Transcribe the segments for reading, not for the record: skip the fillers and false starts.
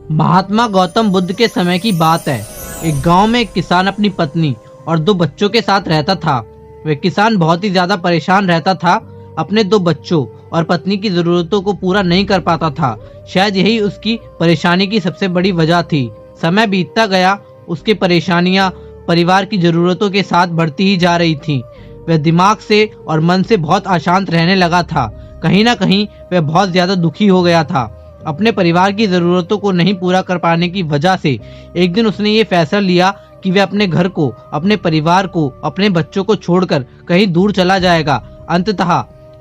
महात्मा गौतम बुद्ध के समय की बात है। एक गांव में एक किसान अपनी पत्नी और 2 बच्चों के साथ रहता था। वह किसान बहुत ही ज्यादा परेशान रहता था। अपने 2 बच्चों और पत्नी की जरूरतों को पूरा नहीं कर पाता था। शायद यही उसकी परेशानी की सबसे बड़ी वजह थी। समय बीतता गया, उसकी परेशानियां परिवार की जरूरतों के साथ बढ़ती ही जा रही थीं। वह दिमाग से और मन से बहुत अशांत रहने लगा था। कहीं ना कहीं वह बहुत ज्यादा दुखी हो गया था। अपने परिवार की जरूरतों को नहीं पूरा कर पाने की वजह से एक दिन उसने ये फैसला लिया कि वह अपने घर को, अपने परिवार को, अपने बच्चों को छोड़कर कहीं दूर चला जाएगा। अंततः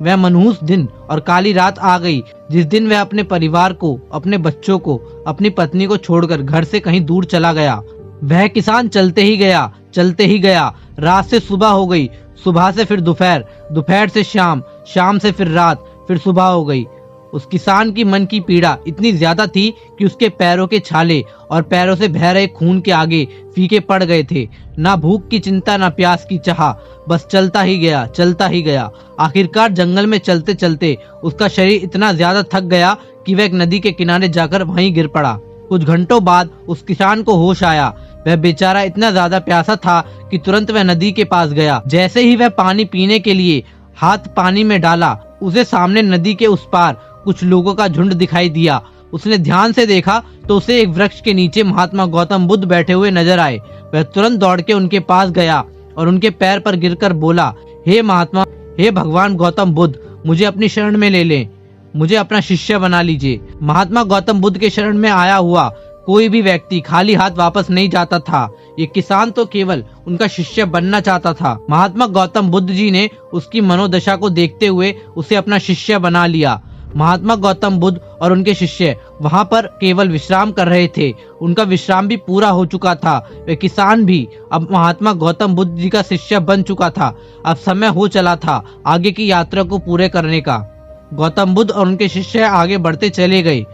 वह मनहूस दिन और काली रात आ गई, जिस दिन वह अपने परिवार को, अपने बच्चों को, अपनी पत्नी को छोड़कर घर से कहीं दूर चला गया। वह किसान चलते ही गया, चलते ही गया। रात से सुबह हो गई, सुबह से फिर दोपहर, दोपहर से शाम, शाम से फिर रात, फिर सुबह हो गई। उस किसान की मन की पीड़ा इतनी ज्यादा थी कि उसके पैरों के छाले और पैरों से बह रहे खून के आगे फीके पड़ गए थे। ना भूख की चिंता, ना प्यास की चाह, बस चलता ही गया, चलता ही गया। आखिरकार जंगल में चलते चलते उसका शरीर इतना ज्यादा थक गया कि वह एक नदी के किनारे जाकर वहीं गिर पड़ा। कुछ घंटों बाद उस किसान को होश आया। वह बेचारा इतना ज्यादा प्यासा था कि तुरंत वह नदी के पास गया। जैसे ही वह पानी पीने के लिए हाथ पानी में डाला, उसे सामने नदी के उस पार कुछ लोगों का झुंड दिखाई दिया। उसने ध्यान से देखा तो उसे एक वृक्ष के नीचे महात्मा गौतम बुद्ध बैठे हुए नजर आए। वह तुरंत दौड़ के उनके पास गया और उनके पैर पर गिरकर बोला, हे महात्मा, हे भगवान गौतम बुद्ध, मुझे अपनी शरण में ले लें, मुझे अपना शिष्य बना लीजिए। महात्मा गौतम बुद्ध के शरण में आया हुआ कोई भी व्यक्ति खाली हाथ वापस नहीं जाता था। ये किसान तो केवल उनका शिष्य बनना चाहता था। महात्मा गौतम बुद्ध जी ने उसकी मनोदशा को देखते हुए उसे अपना शिष्य बना लिया। महात्मा गौतम बुद्ध और उनके शिष्य वहां पर केवल विश्राम कर रहे थे। उनका विश्राम भी पूरा हो चुका था। वे किसान भी अब महात्मा गौतम बुद्ध जी का शिष्य बन चुका था। अब समय हो चला था आगे की यात्रा को पूरे करने का। गौतम बुद्ध और उनके शिष्य आगे बढ़ते चले गए।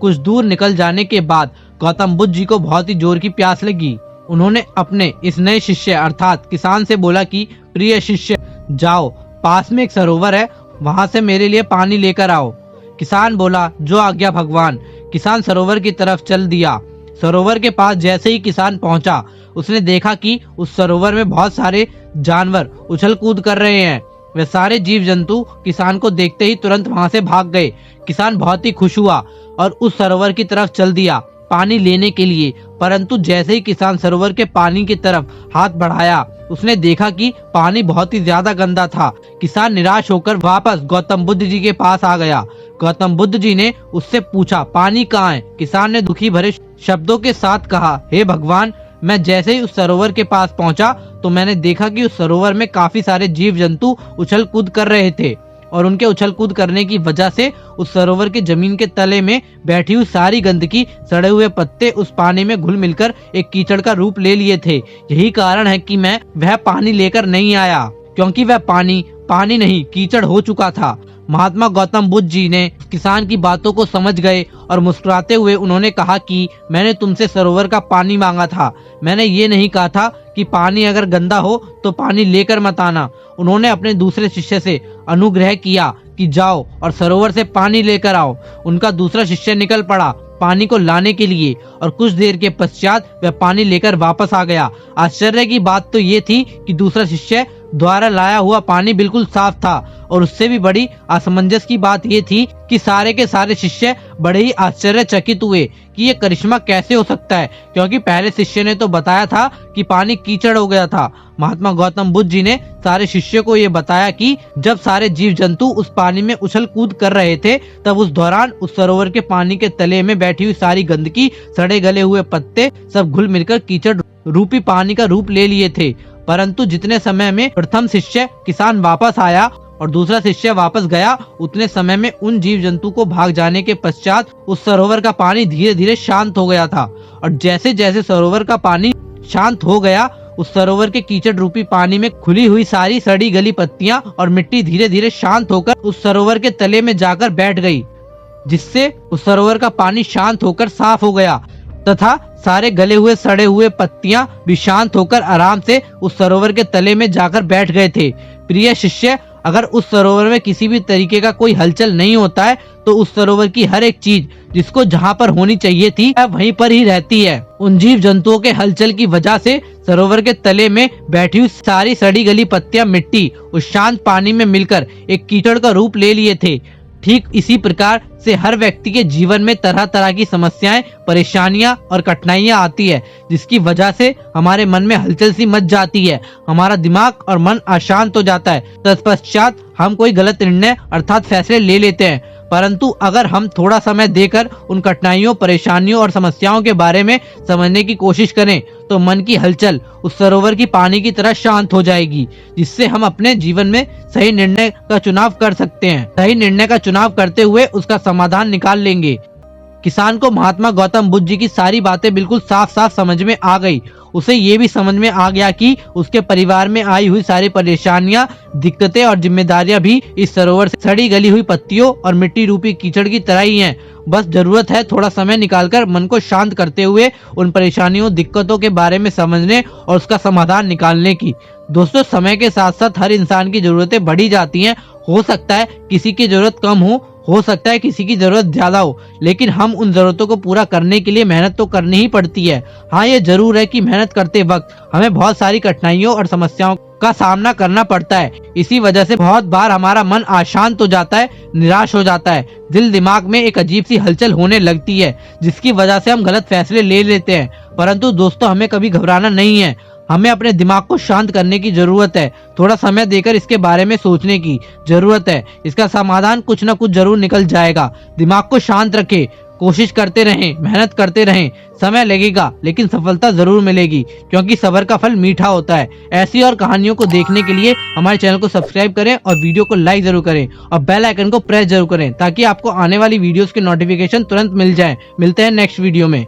कुछ दूर निकल जाने के बाद गौतम बुद्ध जी को बहुत ही जोर की प्यास लगी। उन्होंने अपने इस नए शिष्य अर्थात किसान से बोला कि प्रिय शिष्य, जाओ, पास में एक सरोवर है, वहां से मेरे लिए पानी लेकर आओ। किसान बोला, जो आज्ञा भगवान। किसान सरोवर की तरफ चल दिया। सरोवर के पास जैसे ही किसान पहुंचा, उसने देखा कि उस सरोवर में बहुत सारे जानवर उछल कूद कर रहे हैं। वे सारे जीव जंतु किसान को देखते ही तुरंत वहां से भाग गए। किसान बहुत ही खुश हुआ और उस सरोवर की तरफ चल दिया पानी लेने के लिए। परंतु जैसे ही किसान सरोवर के पानी की तरफ हाथ बढ़ाया, उसने देखा कि पानी बहुत ही ज्यादा गंदा था। किसान निराश होकर वापस गौतम बुद्ध जी के पास आ गया। गौतम बुद्ध जी ने उससे पूछा, पानी कहाँ है? किसान ने दुखी भरे शब्दों के साथ कहा, हे भगवान, मैं जैसे ही उस सरोवर के पास पहुंचा तो मैंने देखा कि उस सरोवर में काफी सारे जीव जंतु उछल कूद कर रहे थे और उनके उछल कूद करने की वजह से उस सरोवर के जमीन के तले में बैठी हुई सारी गंदगी, सड़े हुए पत्ते उस पानी में घुल मिलकर एक कीचड़ का रूप ले लिए थे। यही कारण है कि मैं वह पानी लेकर नहीं आया, क्योंकि वह पानी पानी नहीं कीचड़ हो चुका था। महात्मा गौतम बुद्ध जी ने किसान की बातों को समझ गए और मुस्कुराते हुए उन्होंने कहा कि मैंने तुमसे सरोवर का पानी मांगा था, मैंने ये नहीं कहा था कि पानी अगर गंदा हो तो पानी लेकर मत आना। उन्होंने अपने दूसरे शिष्य से अनुग्रह किया कि जाओ और सरोवर से पानी लेकर आओ। उनका दूसरा शिष्य निकल पड़ा पानी को लाने के लिए और कुछ देर के पश्चात वह पानी लेकर वापस आ गया। आश्चर्य की बात तो ये थी कि दूसरा शिष्य द्वारा लाया हुआ पानी बिल्कुल साफ था और उससे भी बड़ी असमंजस की बात ये थी कि सारे के सारे शिष्य बड़े ही आश्चर्यचकित हुए कि ये करिश्मा कैसे हो सकता है, क्योंकि पहले शिष्य ने तो बताया था कि पानी कीचड़ हो गया था। महात्मा गौतम बुद्ध जी ने सारे शिष्यों को ये बताया कि जब सारे जीव जंतु उस पानी में उछल कूद कर रहे थे, तब उस दौरान उस सरोवर के पानी के तले में बैठी हुई सारी गंदगी, सड़े गले हुए पत्ते सब घुल मिलकर कीचड़ रूपी पानी का रूप ले लिए थे। परंतु जितने समय में प्रथम शिष्य किसान वापस आया और दूसरा शिष्य वापस गया, उतने समय में उन जीव जंतु को भाग जाने के पश्चात उस सरोवर का पानी धीरे धीरे शांत हो गया था। और जैसे जैसे सरोवर का पानी शांत हो गया, उस सरोवर के कीचड़ रूपी पानी में खुली हुई सारी सड़ी गली पत्तियां और मिट्टी धीरे धीरे शांत होकर उस सरोवर के तले में जाकर बैठ गई, जिससे उस सरोवर का पानी शांत होकर साफ हो गया तथा सारे गले हुए सड़े हुए पत्तियां भी शांत होकर आराम से उस सरोवर के तले में जाकर बैठ गए थे। प्रिय शिष्य, अगर उस सरोवर में किसी भी तरीके का कोई हलचल नहीं होता है तो उस सरोवर की हर एक चीज जिसको जहाँ पर होनी चाहिए थी वहीं पर ही रहती है। उन जीव जंतुओं के हलचल की वजह से सरोवर के तले में बैठी हुई सारी सड़ी गली पत्तियां मिट्टी उस शांत पानी में मिलकर एक कीचड़ का रूप ले लिए थे। ठीक इसी प्रकार से हर व्यक्ति के जीवन में तरह तरह की समस्याएं, परेशानियां और कठिनाइयां आती है, जिसकी वजह से हमारे मन में हलचल सी मच जाती है, हमारा दिमाग और मन अशांत हो जाता है। तत्पश्चात हम कोई गलत निर्णय अर्थात फैसले ले लेते हैं। परंतु अगर हम थोड़ा समय देकर उन कठिनाइयों, परेशानियों और समस्याओं के बारे में समझने की कोशिश करें तो मन की हलचल उस सरोवर की पानी की तरह शांत हो जाएगी, जिससे हम अपने जीवन में सही निर्णय का चुनाव कर सकते हैं। सही निर्णय का चुनाव करते हुए उसका समाधान निकाल लेंगे। किसान को महात्मा गौतम बुद्ध जी की सारी बातें बिल्कुल साफ साफ समझ में आ गई। उसे ये भी समझ में आ गया कि उसके परिवार में आई हुई सारी परेशानियां, दिक्कतें और जिम्मेदारियां भी इस सरोवर से सड़ी गली हुई पत्तियों और मिट्टी रूपी कीचड़ की तरह ही हैं। बस जरूरत है थोड़ा समय निकालकर मन को शांत करते हुए उन परेशानियों, दिक्कतों के बारे में समझने और उसका समाधान निकालने की। दोस्तों, समय के साथ साथ हर इंसान की जरूरतें बढ़ी जाती हैं। हो सकता है किसी की जरूरत कम हो सकता है किसी की जरूरत ज्यादा हो, लेकिन हम उन जरूरतों को पूरा करने के लिए मेहनत तो करनी ही पड़ती है। हाँ, ये जरूर है कि मेहनत करते वक्त हमें बहुत सारी कठिनाइयों और समस्याओं का सामना करना पड़ता है। इसी वजह से बहुत बार हमारा मन अशांत हो जाता है, निराश हो जाता है, दिल दिमाग में एक अजीब सी हलचल होने लगती है, जिसकी वजह से हम गलत फैसले ले लेते हैं। परंतु दोस्तों, हमें कभी घबराना नहीं है। हमें अपने दिमाग को शांत करने की जरूरत है, थोड़ा समय देकर इसके बारे में सोचने की जरूरत है। इसका समाधान कुछ न कुछ जरूर निकल जाएगा। दिमाग को शांत रखें, कोशिश करते रहें, मेहनत करते रहें। समय लगेगा लेकिन सफलता जरूर मिलेगी, क्योंकि सब्र का फल मीठा होता है। ऐसी और कहानियों को देखने के लिए हमारे चैनल को सब्सक्राइब करें और वीडियो को लाइक जरूर करें और बेल आइकन को प्रेस जरूर करें, ताकि आपको आने वाली वीडियोस के नोटिफिकेशन तुरंत मिल जाए। मिलते हैं नेक्स्ट वीडियो में।